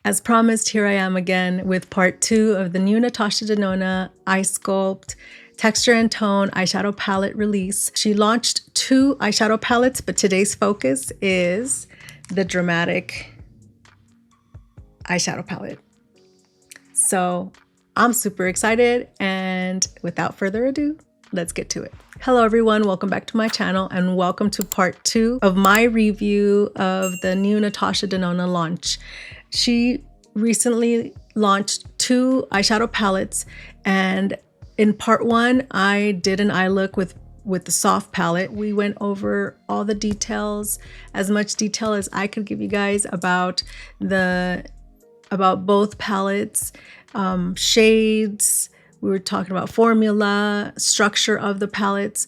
As promised, here I am again with part 2 of the new Natasha Denona Eye Sculpt Texture and Tone eyeshadow palette release. She launched 2 eyeshadow palettes, but today's focus is the dramatic eyeshadow palette. So I'm super excited, and without further ado, let's get to it. Hello everyone, welcome back to my channel and welcome to part 2 of my review of the new Natasha Denona launch. She recently launched 2 eyeshadow palettes, and in part 1 I did an eye look with the soft palette. We went over all the details, as much detail as I could give you guys about both palettes, shades. We were talking about formula, structure of the palettes,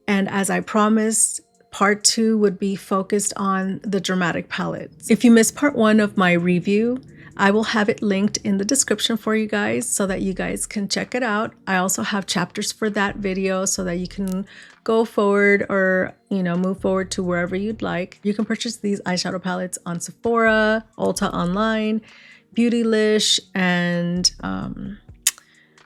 and as I promised, part 2 would be focused on the dramatic palettes. If you missed part 1 of my review, I will have it linked in the description for you guys so that you guys can check it out. I also have chapters for that video so that you can go forward or, move forward to wherever you'd like. You can purchase these eyeshadow palettes on Sephora, Ulta Online, Beautylish, and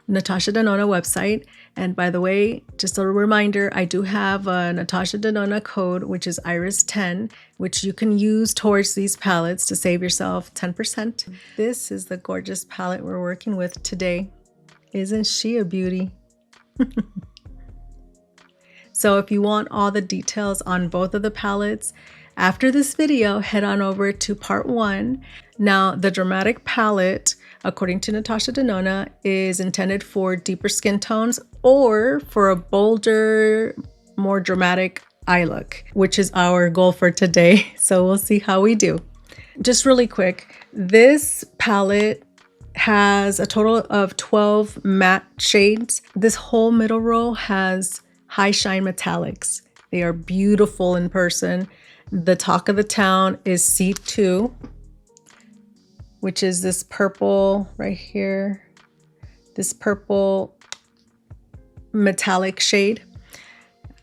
Natasha Denona website. And by the way, just a reminder, I do have a Natasha Denona code, which is Iris10, which you can use towards these palettes to save yourself 10%. This is the gorgeous palette we're working with today. Isn't she a beauty? So if you want all the details on both of the palettes, after this video, head on over to part 1. Now, the dramatic palette, according to Natasha Denona, is intended for deeper skin tones or for a bolder, more dramatic eye look, which is our goal for today. So we'll see how we do. Just really quick, this palette has a total of 12 matte shades. This whole middle row has high shine metallics. They are beautiful in person. The talk of the town is C2, which is this purple right here, this purple metallic shade.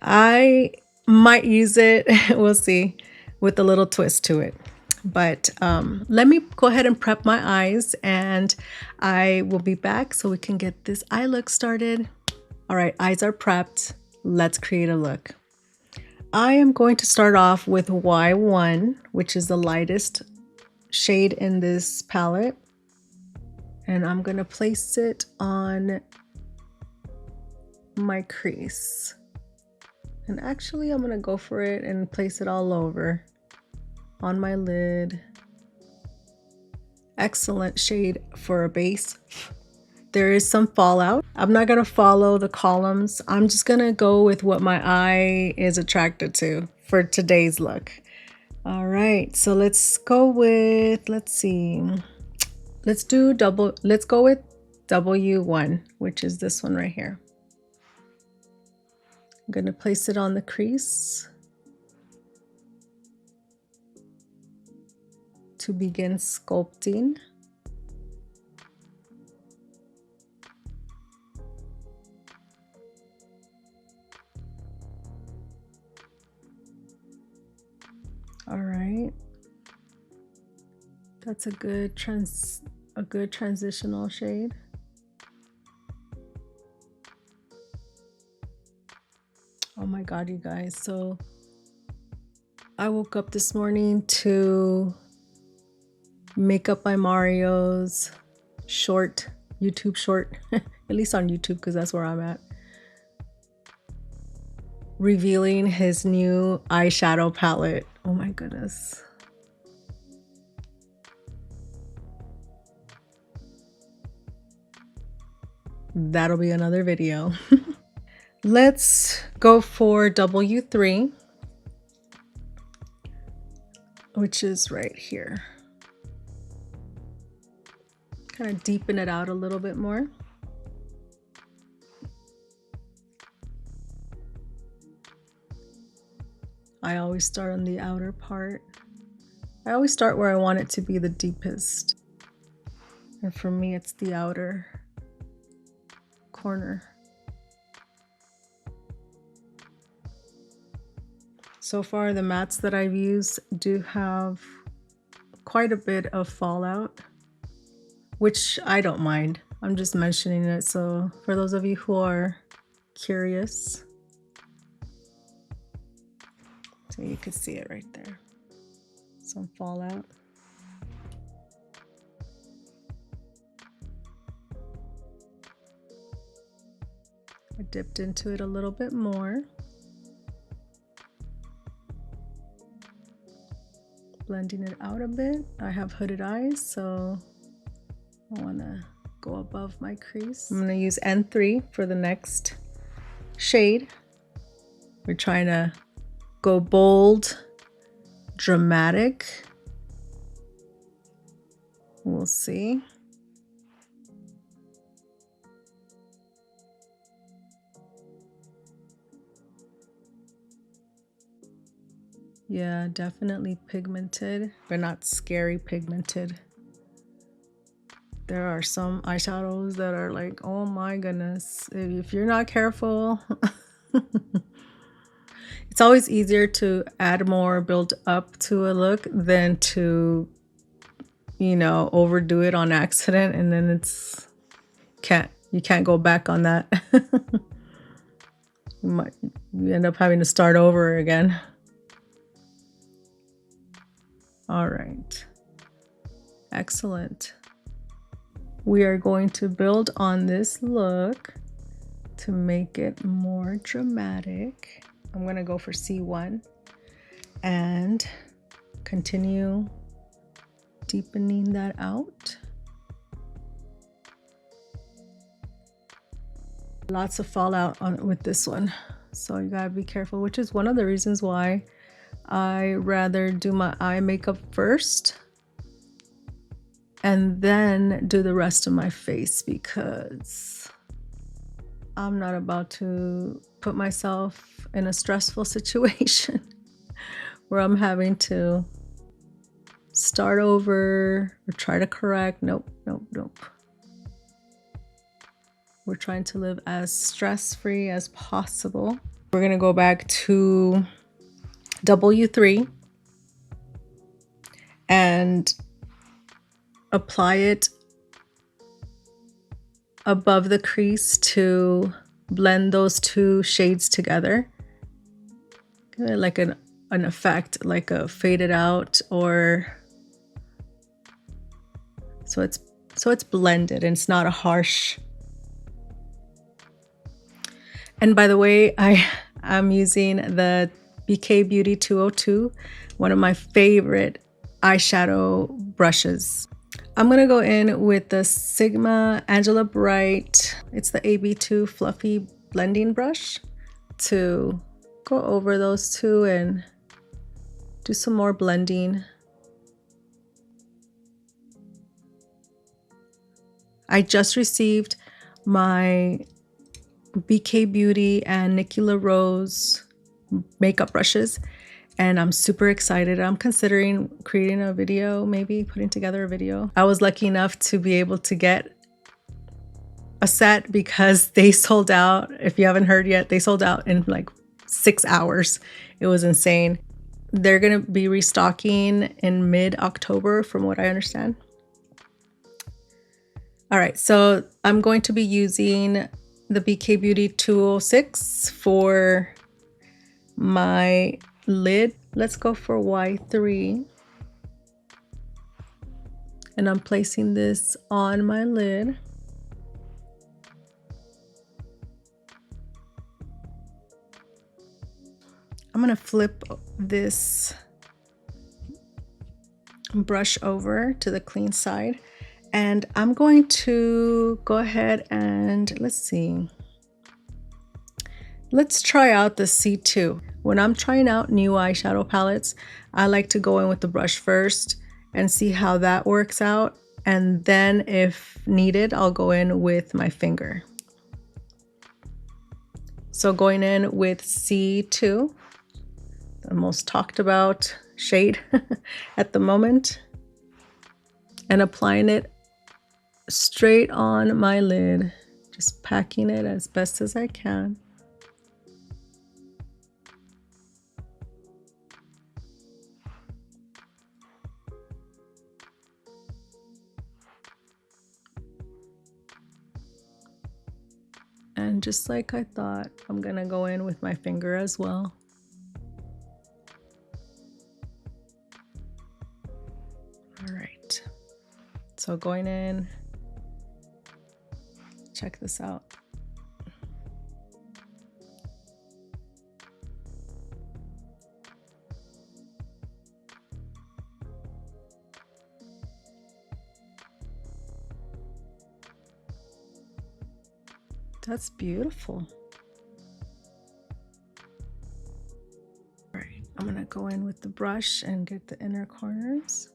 I might use it, we'll see, with a little twist to it. But let me go ahead and prep my eyes, and I will be back so we can get this eye look started. All right, eyes are prepped. Let's create a look. I am going to start off with Y1, which is the lightest shade in this palette. And I'm going to place it on my crease. And actually, I'm going to go for it and place it all over on my lid. Excellent shade for a base. There is some fallout. I'm not gonna follow the columns. I'm just gonna go with what my eye is attracted to for today's look. All right, so let's go with, let's go with W1, which is this one right here. I'm gonna place it on the crease to begin sculpting. All right, that's a good transitional shade. Oh my God, you guys. So I woke up this morning to Makeup by Mario's YouTube short, at least on YouTube, because that's where I'm at, revealing his new eyeshadow palette. Oh my goodness. That'll be another video. Let's go for W3, which is right here. Kind of deepen it out a little bit more. I always start on the outer part. I always start where I want it to be the deepest. And for me, it's the outer corner. So far, the mattes that I've used do have quite a bit of fallout. which I don't mind. I'm just mentioning it so for those of you who are curious. So you can see it right there. Some fallout. I dipped into it a little bit more. Blending it out a bit. I have hooded eyes, so I want to go above my crease. I'm going to use N3 for the next shade. We're trying to go bold, dramatic. We'll see. Yeah, definitely pigmented, but not scary pigmented. There are some eyeshadows that are like, oh my goodness, if you're not careful. It's always easier to add more, build up to a look than to, you know, overdo it on accident, and then you can't go back on that. You end up having to start over again. All right, excellent. We are going to build on this look to make it more dramatic. I'm gonna go for C1 and continue deepening that out. Lots of fallout with this one, so you gotta be careful, which is one of the reasons why I rather do my eye makeup first and then do the rest of my face, because I'm not about to put myself in a stressful situation where I'm having to start over or try to correct. Nope, nope, nope. We're trying to live as stress-free as possible. We're gonna go back to W3 and apply it above the crease to blend those two shades together. Like an effect, like a faded out, or so it's blended and it's not a harsh. And by the way, I'm using the BK Beauty 202, one of my favorite eyeshadow brushes. I'm gonna go in with the Sigma Angela Bright. It's the AB2 Fluffy Blending Brush to go over those two and do some more blending. I just received my BK Beauty and Nikki LaRose makeup brushes, and I'm super excited. I'm considering creating a video, maybe putting together a video. I was lucky enough to be able to get a set because they sold out. If you haven't heard yet, they sold out in like 6 hours. It was insane. They're gonna be restocking in mid-October from what I understand. All right, so I'm going to be using the BK Beauty 206 for my lid. Let's go for Y3. And I'm placing this on my lid. I'm gonna flip this brush over to the clean side, and I'm going to go ahead and let's try out the C2. When I'm trying out new eyeshadow palettes, I like to go in with the brush first and see how that works out, and then if needed, I'll go in with my finger. So going in with C2, the most talked about shade at the moment, and applying it straight on my lid, just packing it as best as I can. And just like I thought, I'm gonna go in with my finger as well. All right, so going in, check this out. That's beautiful. All right, I'm gonna go in with the brush and get the inner corners.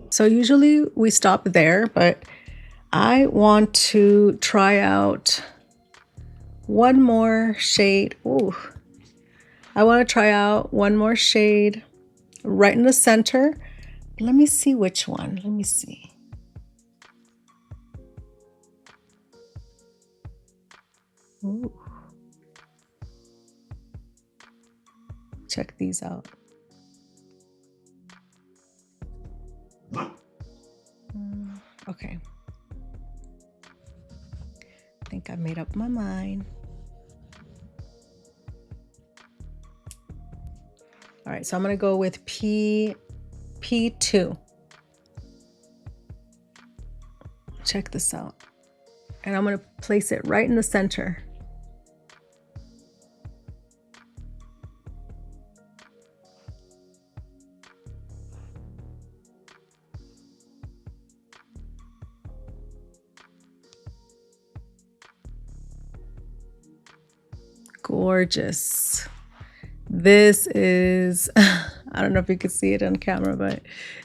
So usually we stop there, but I want to try out one more shade. Ooh, I want to try out one more shade right in the center. Let me see which one. Let me see. Ooh. Check these out. Okay. I think I made up my mind. All right, so I'm gonna go with P2. Check this out. And I'm gonna place it right in the center. Gorgeous. This is, I don't know if you can see it on camera, but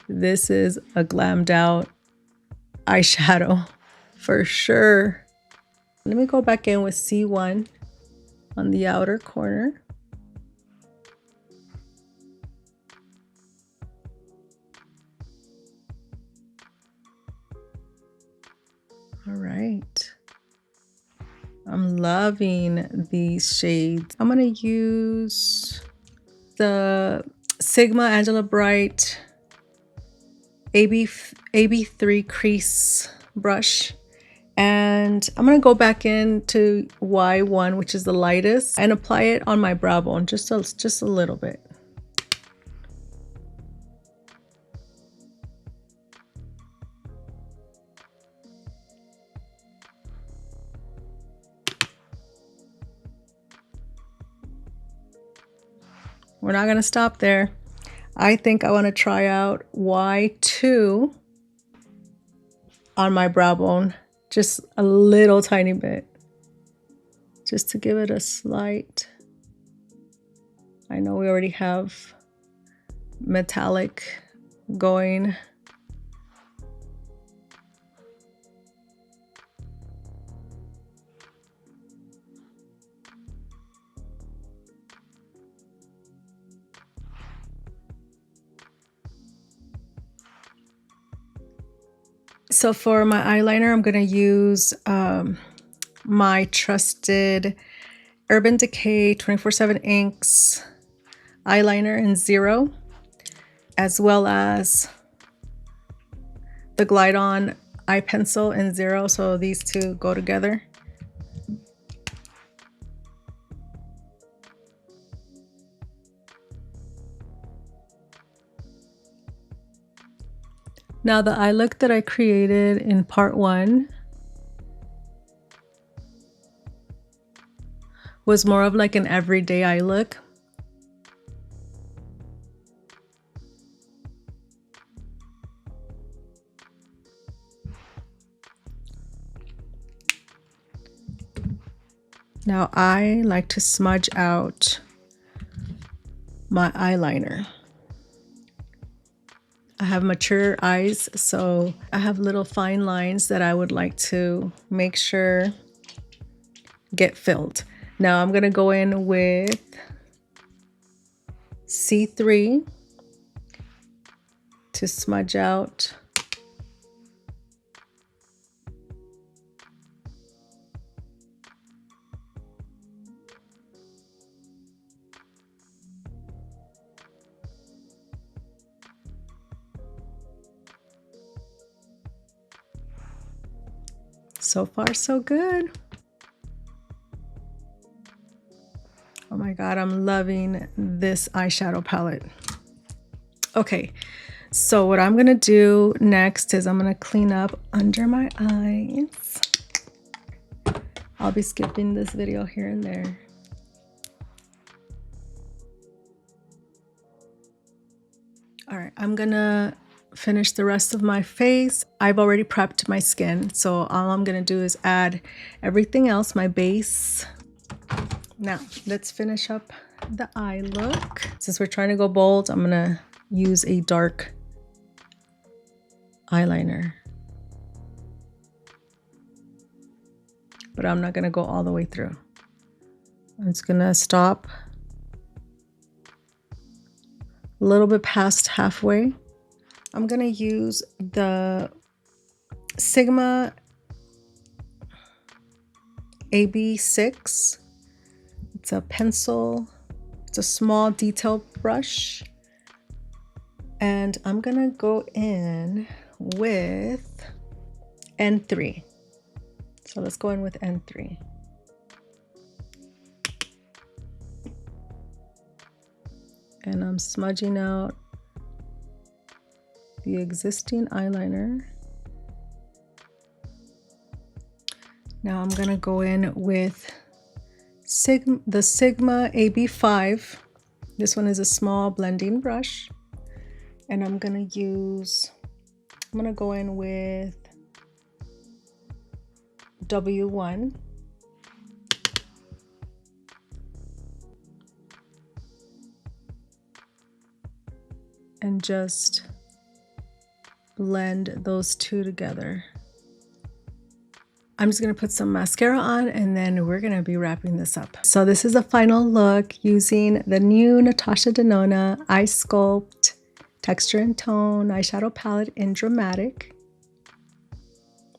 this is a glammed out eyeshadow for sure. Let me go back in with C1 on the outer corner. All right. I'm loving these shades. I'm gonna use the Sigma Angela Bright AB3 crease brush. And I'm gonna go back into Y1, which is the lightest, and apply it on my brow bone, just a little bit. We're not gonna stop there. I think I wanna try out Y2 on my brow bone, just a little tiny bit, just to give it a slight. I know we already have metallic going. So for my eyeliner, I'm gonna use my trusted Urban Decay 24/7 Inks eyeliner in 0, as well as the Glide On eye pencil in 0. So these two go together. Now the eye look that I created in part 1 was more of like an everyday eye look. Now I like to smudge out my eyeliner. I have mature eyes, so I have little fine lines that I would like to make sure get filled. Now I'm gonna go in with C3 to smudge out So far, so good. Oh my God, I'm loving this eyeshadow palette. Okay, so what I'm gonna do next is I'm gonna clean up under my eyes. I'll be skipping this video here and there. All right, I'm gonna finish the rest of my face. I've already prepped my skin, so all I'm gonna do is add everything else, my base. Now, let's finish up the eye look. Since we're trying to go bold, I'm gonna use a dark eyeliner. But I'm not gonna go all the way through. I'm just gonna stop a little bit past halfway. I'm gonna use the Sigma AB6. It's a pencil, it's a small detail brush. And I'm gonna go in with N3. So let's go in with N3. And I'm smudging out the existing eyeliner. Now I'm gonna go in with the Sigma AB5. This one is a small blending brush. And I'm gonna go in with W1. And just blend those two together. I'm just gonna put some mascara on and then we're gonna be wrapping this up. So this is a final look using the new Natasha Denona Eye Sculpt Texture and Tone eyeshadow palette in Dramatic.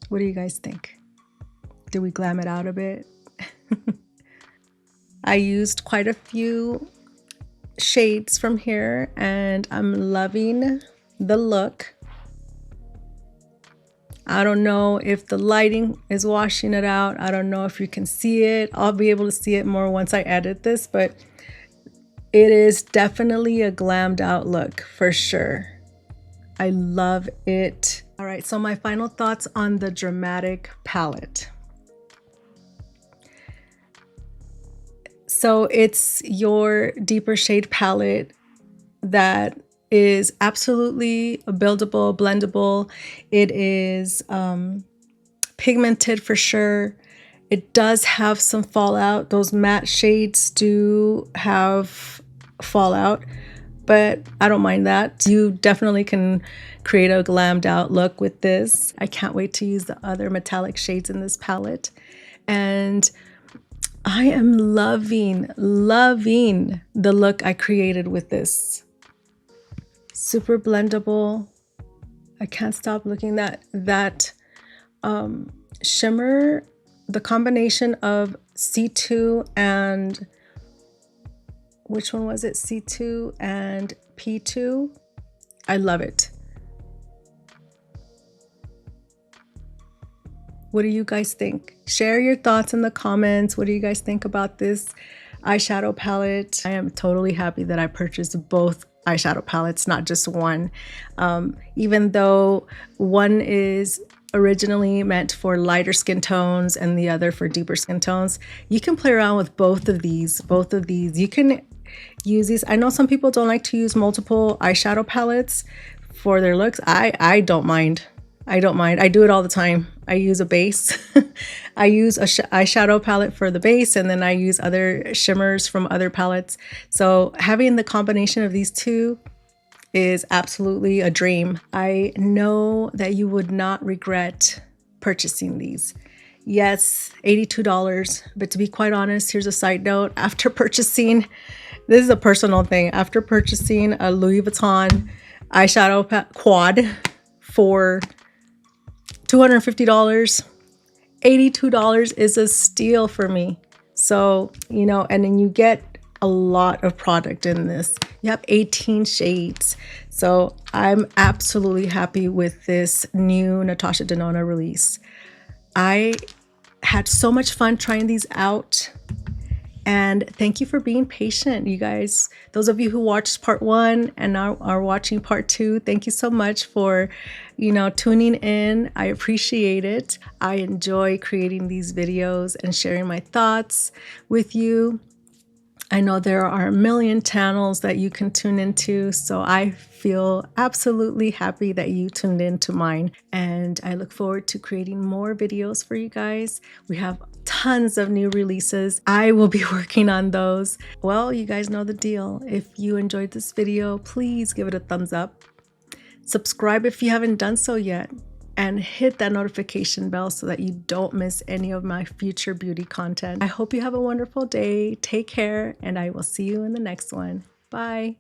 What do you guys think? Did we glam it out a bit? I used quite a few shades from here and I'm loving the look. I don't know if the lighting is washing it out. I don't know if you can see it. I'll be able to see it more once I edit this, but it is definitely a glammed out look for sure. I love it. All right, so my final thoughts on the Dramatic palette. So it's your deeper shade palette that is absolutely buildable, blendable. It is pigmented for sure. It does have some fallout. Those matte shades do have fallout, but I don't mind that. You definitely can create a glammed out look with this. I can't wait to use the other metallic shades in this palette. And I am loving the look I created with this. Super blendable. I can't stop looking at that shimmer. The combination of C2 and, which one was it? C2 and P2. I love it. What do you guys think? Share your thoughts in the comments. What do you guys think about this eyeshadow palette? I am totally happy that I purchased both eyeshadow palettes, not just one. Even though one is originally meant for lighter skin tones and the other for deeper skin tones, you can play around with both of these. You can use these. I know some people don't like to use multiple eyeshadow palettes for their looks. I don't mind. I do it all the time. I use a base. I use a eyeshadow palette for the base, and then I use other shimmers from other palettes. So having the combination of these two is absolutely a dream. I know that you would not regret purchasing these. Yes, $82, but to be quite honest, here's a side note. After purchasing, this is a personal thing, after purchasing a Louis Vuitton eyeshadow quad for $250, $82 is a steal for me. So, you know, and then you get a lot of product in this. You have 18 shades. So I'm absolutely happy with this new Natasha Denona release. I had so much fun trying these out. And thank you for being patient, you guys. Those of you who watched part 1 and now are watching part 2, thank you so much for, tuning in. I appreciate it. I enjoy creating these videos and sharing my thoughts with you. I know there are a million channels that you can tune into, so I feel absolutely happy that you tuned into mine. And I look forward to creating more videos for you guys. We have tons of new releases. I will be working on those. Well, you guys know the deal. If you enjoyed this video, please give it a thumbs up. Subscribe if you haven't done so yet. And hit that notification bell so that you don't miss any of my future beauty content. I hope you have a wonderful day. Take care, and I will see you in the next one. Bye.